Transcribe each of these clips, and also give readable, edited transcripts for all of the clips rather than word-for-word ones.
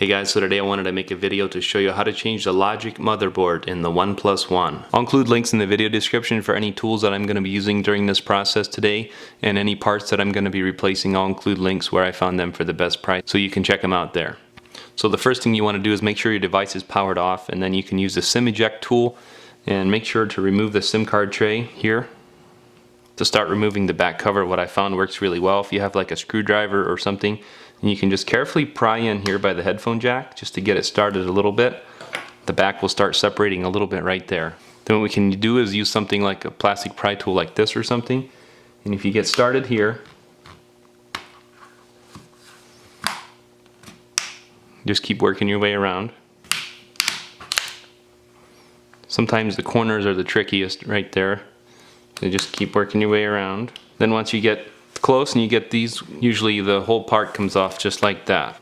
Hey guys, so today I wanted to make a video to show you how to change the logic motherboard in the OnePlus One. I'll include links in the video description for any tools that I'm going to be using during this process today, and any parts that I'm going to be replacing. I'll include links where I found them for the best price, so you can check them out there. So the first thing you want to do is make sure your device is powered off, and then you can use the SIM eject tool and make sure to remove the SIM card tray here. To start removing the back cover, what I found works really well. If you have like a screwdriver or something, and you can just carefully pry in here by the headphone jack just to get it started a little bit. The back will start separating a little bit right there. Then what we can do is use something like a plastic pry tool like this or something, and if you get started here, just keep working your way around. Sometimes the corners are the trickiest right there, so just keep working your way around. Then once you get close and you get these, usually the whole part comes off just like that.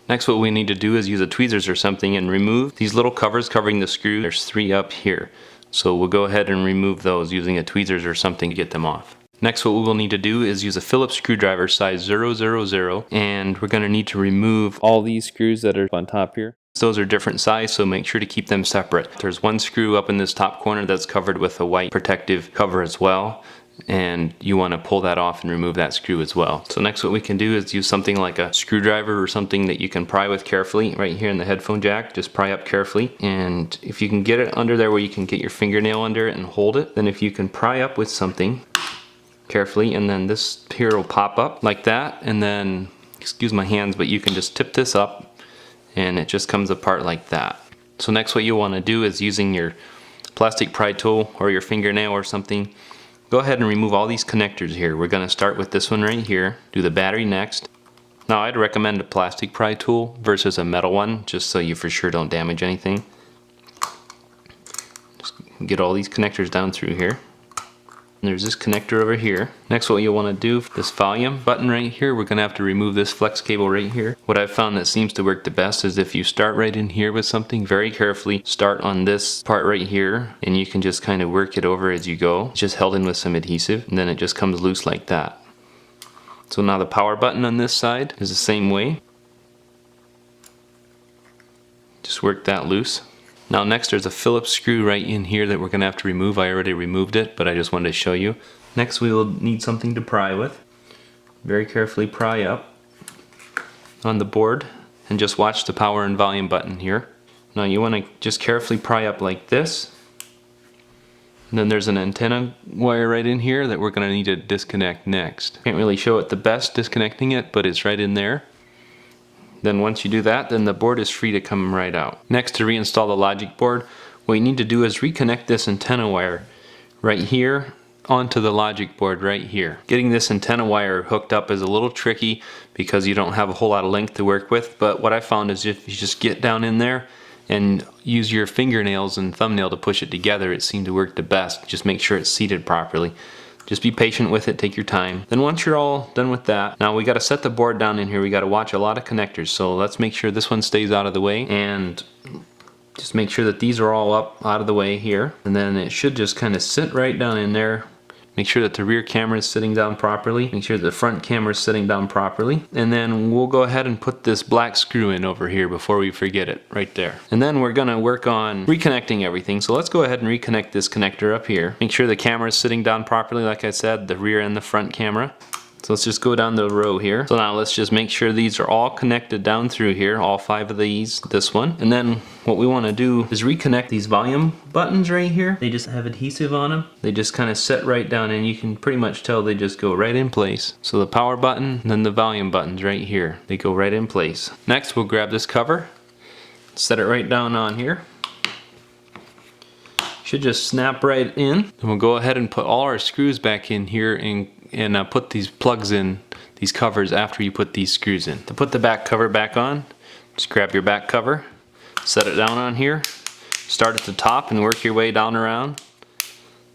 Next, what we need to do is use a tweezers or something and remove these little covers covering the screw. There's 3 up here, so we'll go ahead and remove those using a tweezers or something to get them off. Next, what we will need to do is use a Phillips screwdriver size 000, and we're going to need to remove all these screws that are on top here. Those are different size, so make sure to keep them separate. There's one screw up in this top corner that's covered with a white protective cover as well, and you want to pull that off and remove that screw as well. So next, what we can do is use something like a screwdriver or something that you can pry with carefully right here in the headphone jack. Just pry up carefully, and if you can get it under there where you can get your fingernail under it and hold it, then if you can pry up with something carefully, and then this here will pop up like that, and then, excuse my hands, but you can just tip this up and it just comes apart like that. So next, what you want to do is using your plastic pry tool or your fingernail or something, go ahead and remove all these connectors here. We're going to start with this one right here, do the battery next. Now I'd recommend a plastic pry tool versus a metal one, just so you for sure don't damage anything. Just get all these connectors down through here. And there's this connector over here. Next, what you'll want to do, this volume button right here, we're going to have to remove this flex cable right here. What I've found that seems to work the best is if you start right in here with something, very carefully start on this part right here, and you can just kind of work it over as you go. It's just held in with some adhesive, and then it just comes loose like that. So now the power button on this side is the same way. Just work that loose. Now next, there's a Phillips screw right in here that we're going to have to remove. I already removed it, but I just wanted to show you. Next, we will need something to pry with. Very carefully pry up on the board and just watch the power and volume button here. Now you want to just carefully pry up like this. And then there's an antenna wire right in here that we're going to need to disconnect next. Can't really show it the best disconnecting it, but it's right in there. Then once you do that, then the board is free to come right out. Next, to reinstall the logic board, what you need to do is reconnect this antenna wire right here onto the logic board right here. Getting this antenna wire hooked up is a little tricky because you don't have a whole lot of length to work with, but what I found is if you just get down in there and use your fingernails and thumbnail to push it together, it seemed to work the best. Just make sure it's seated properly. Just be patient with it, take your time. Then once you're all done with that, now we got to set the board down in here. We got to watch a lot of connectors, so let's make sure this one stays out of the way, and just make sure that these are all up out of the way here, and then it should just kind of sit right down in there. Make sure that the rear camera is sitting down properly. Make sure the front camera is sitting down properly. And then we'll go ahead and put this black screw in over here before we forget it, right there. And then we're gonna work on reconnecting everything. So let's go ahead and reconnect this connector up here. Make sure the camera is sitting down properly, like I said, the rear and the front camera. So let's just go down the row here. So now let's just make sure these are all connected down through here, all 5 of these, this one. And then what we want to do is reconnect these volume buttons right here. They just have adhesive on them. They just kind of set right down, and you can pretty much tell they just go right in place. So the power button and then the volume buttons right here, they go right in place. Next, we'll grab this cover, set it right down on here. Should just snap right in. And we'll go ahead and put all our screws back in here and put these plugs in, these covers, after you put these screws in. To put the back cover back on, just grab your back cover, set it down on here, start at the top and work your way down around.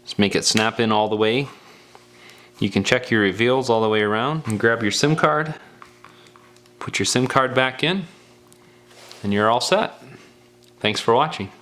Just make it snap in all the way. You can check your reveals all the way around, and grab your SIM card, put your SIM card back in, and you're all set. Thanks for watching.